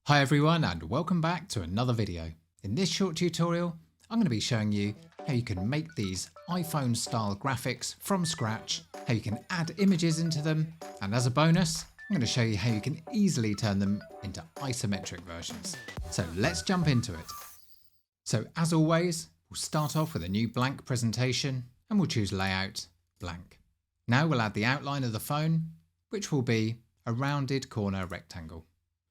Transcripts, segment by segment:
Hi everyone and welcome back to another video. In this short tutorial, I'm going to be showing you how you can make these iPhone style graphics from scratch, how you can add images into them, and as a bonus, I'm going to show you how you can easily turn them into isometric versions. So let's jump into it. So as always, we'll start off with a new blank presentation and we'll choose layout blank. Now we'll add the outline of the phone, which will be a rounded corner rectangle.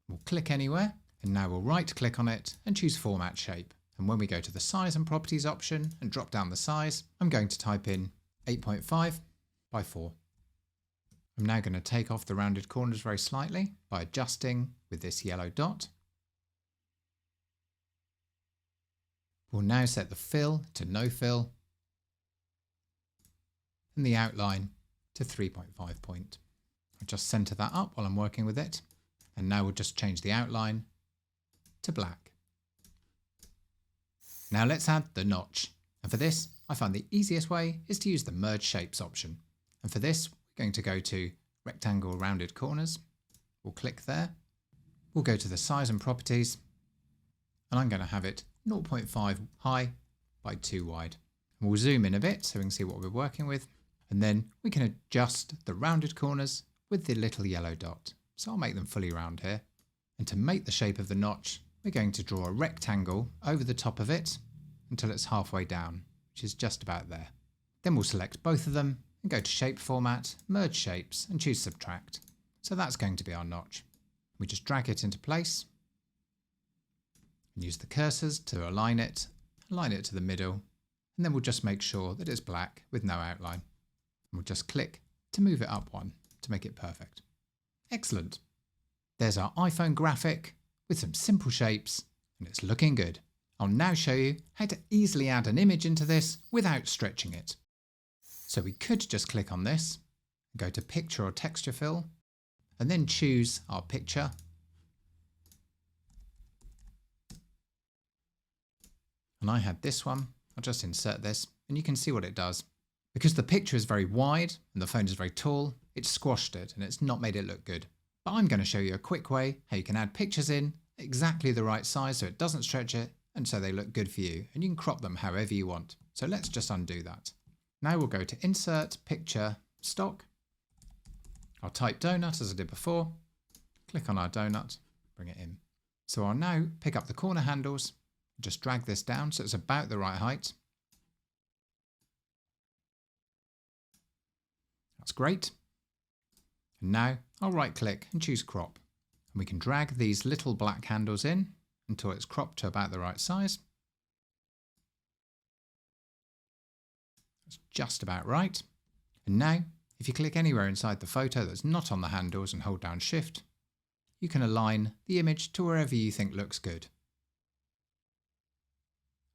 We'll click anywhere and now we'll right click on it and choose format shape. And when we go to the size and properties option and drop down the size, I'm going to type in 8.5 by 4. I'm now going to take off the rounded corners very slightly by adjusting with this yellow dot. We'll now set the fill to no fill and the outline to 3.5 point. I'll just center that up while I'm working with it. And now we'll just change the outline to black. Now let's add the notch. And for this, I find the easiest way is to use the merge shapes option. And for this, we're going to go to rectangle rounded corners. We'll click there. We'll go to the size and properties. And I'm going to have it 0.5 high by 2 wide. And we'll zoom in a bit so we can see what we're working with. And then we can adjust the rounded corners with the little yellow dot. So I'll make them fully round here. And to make the shape of the notch, we're going to draw a rectangle over the top of it until it's halfway down, which is just about there. Then we'll select both of them and go to shape format, merge shapes and choose subtract. So that's going to be our notch. We just drag it into place and use the cursors to align it to the middle, and then we'll just make sure that it's black with no outline. And we'll just click to move it up one to make it perfect. Excellent. There's our iPhone graphic with some simple shapes and it's looking good. I'll now show you how to easily add an image into this without stretching it. So we could just click on this, go to picture or texture fill, and then choose our picture. And I had this one. I'll just insert this and you can see what it does. Because the picture is very wide and the phone is very tall, it's squashed it and it's not made it look good. But I'm going to show you a quick way how you can add pictures in exactly the right size so it doesn't stretch it and so they look good for you, and you can crop them however you want. So let's just undo that. Now we'll go to Insert, Picture, Stock. I'll type donut as I did before, click on our donut, bring it in. So I'll now pick up the corner handles, just drag this down so it's about the right height. That's great. And now I'll right click and choose crop. And we can drag these little black handles in until it's cropped to about the right size. That's just about right. And now if you click anywhere inside the photo that's not on the handles and hold down Shift, you can align the image to wherever you think looks good.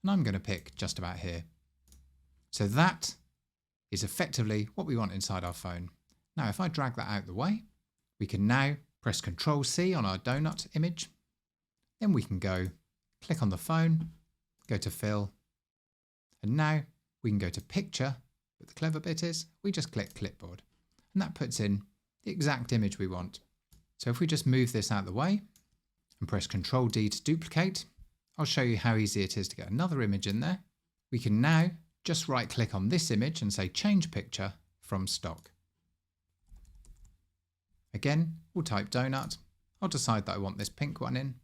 And I'm going to pick just about here. So that is effectively what we want inside our phone. Now if I drag that out the way, we can now press Ctrl C on our donut image. Then we can go click on the phone, go to fill, and now we can go to picture, but the clever bit is we just click clipboard and that puts in the exact image we want. So if we just move this out the way and press Ctrl D to duplicate, I'll show you how easy it is to get another image in there. We can now just right click on this image and say change picture from stock. Again, we'll type donut. I'll decide that I want this pink one in.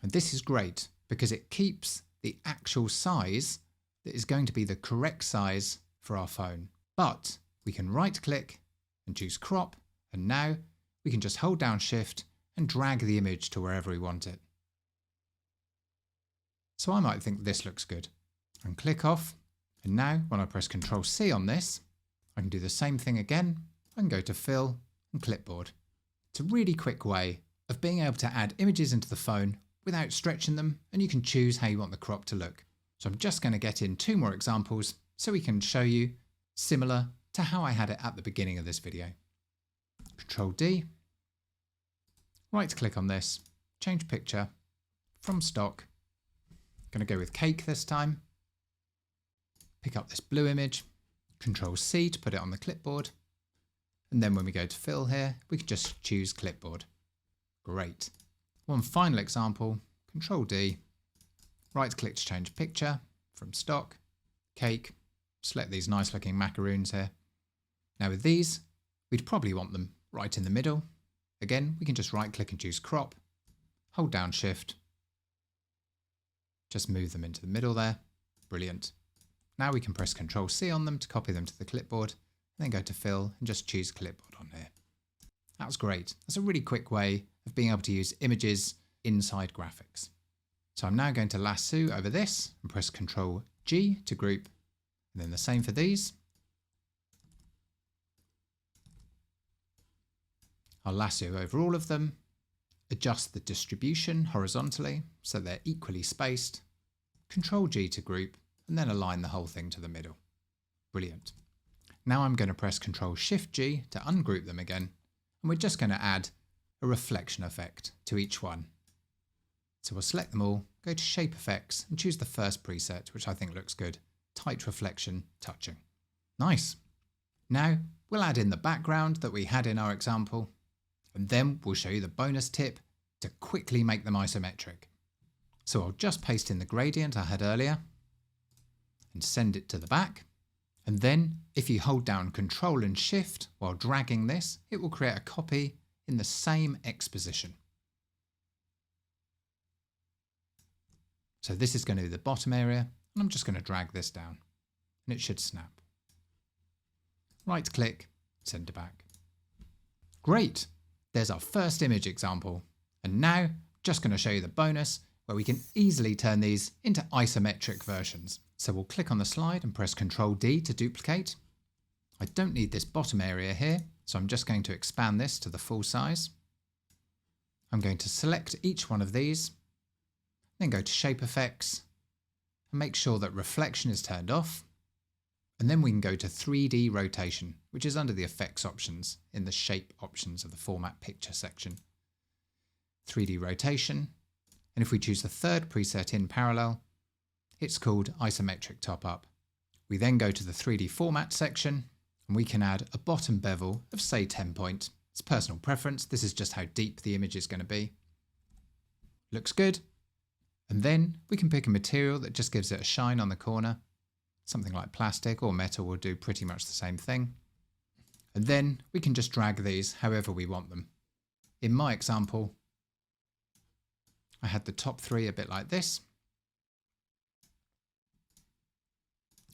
And this is great because it keeps the actual size that is going to be the correct size for our phone. But we can right click and choose crop. And now we can just hold down Shift and drag the image to wherever we want it. So I might think this looks good and click off. And now when I press Ctrl C on this, I can do the same thing again. I can go to fill and clipboard. It's a really quick way of being able to add images into the phone without stretching them, and you can choose how you want the crop to look. So I'm just going to get in 2 more examples so we can show you similar to how I had it at the beginning of this video. Ctrl D, right click on this, change picture from stock. Going to go with cake this time. Pick up this blue image, Ctrl C to put it on the clipboard. And then when we go to fill here, we can just choose clipboard. Great. One final example, Control D, right click to change picture from stock, cake, select these nice looking macaroons here. Now with these, we'd probably want them right in the middle. Again, we can just right click and choose crop, hold down shift, just move them into the middle there. Brilliant. Now we can press Control C on them to copy them to the clipboard, and then go to fill and just choose clipboard on here. That was great. That's a really quick way of being able to use images inside graphics. So I'm now going to lasso over this and press Control G to group, and then the same for these. I'll lasso over all of them, adjust the distribution horizontally so they're equally spaced, Control G to group, and then align the whole thing to the middle. Brilliant. Now I'm going to press Control Shift G to ungroup them again, and we're just going to add a reflection effect to each one. So we'll select them all, go to Shape Effects and choose the first preset, which I think looks good, Tight Reflection Touching. Nice. Now we'll add in the background that we had in our example, and then we'll show you the bonus tip to quickly make them isometric. So I'll just paste in the gradient I had earlier and send it to the back. And then if you hold down Control and Shift while dragging this, it will create a copy in the same X position. So this is going to be the bottom area, and I'm just going to drag this down and it should snap. Right click, send to back. Great. There's our first image example. And now just going to show you the bonus where we can easily turn these into isometric versions. So we'll click on the slide and press Control D to duplicate. I don't need this bottom area here, so I'm just going to expand this to the full size. I'm going to select each one of these, then go to Shape Effects and make sure that reflection is turned off. And then we can go to 3D rotation, which is under the effects options in the shape options of the format picture section. 3D rotation. And if we choose the third preset in parallel, it's called isometric top up. We then go to the 3D format section and we can add a bottom bevel of say 10 point. It's personal preference. This is just how deep the image is going to be. Looks good. And then we can pick a material that just gives it a shine on the corner. Something like plastic or metal will do pretty much the same thing. And then we can just drag these however we want them. In my example, I had the top three a bit like this.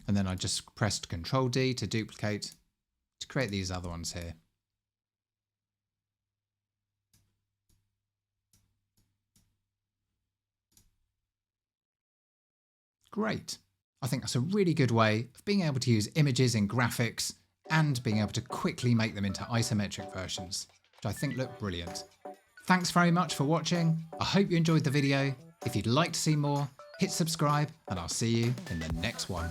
And then I just pressed Control D to duplicate to create these other ones here. Great. I think that's a really good way of being able to use images in graphics and being able to quickly make them into isometric versions, which I think look brilliant. Thanks very much for watching. I hope you enjoyed the video. If you'd like to see more, hit subscribe and I'll see you in the next one.